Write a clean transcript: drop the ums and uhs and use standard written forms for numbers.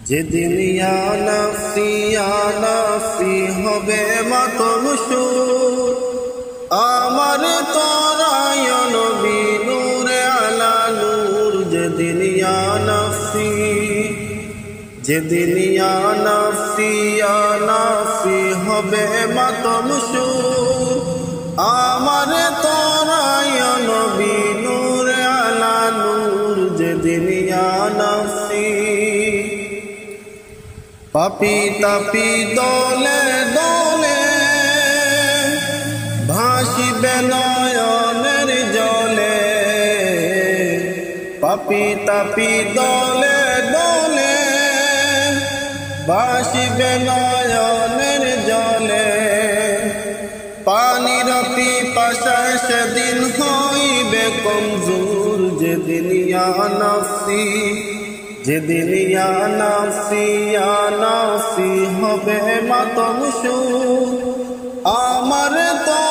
যেদিন ইয়া নাফসি হবে মাতম সুর, আমার তরায় নবী নূরে আলা নূর। যেদিন ইয়া নাফসি হবে মাতম সুর, আমার তরায় নবী নূরে আলা নূর। যেদিন ইয়া নাফসি পাপি তাপি দলে দলে ভাসিবে নয়নের জলে, পাপি তাপি দলে দলে ভাসিবে নয়নের জলে। পানির পিপাসায় সেদিন হইবে কমজোর। যেদিন ইয়া নাফসি হবে মাতম সুর, আমার তো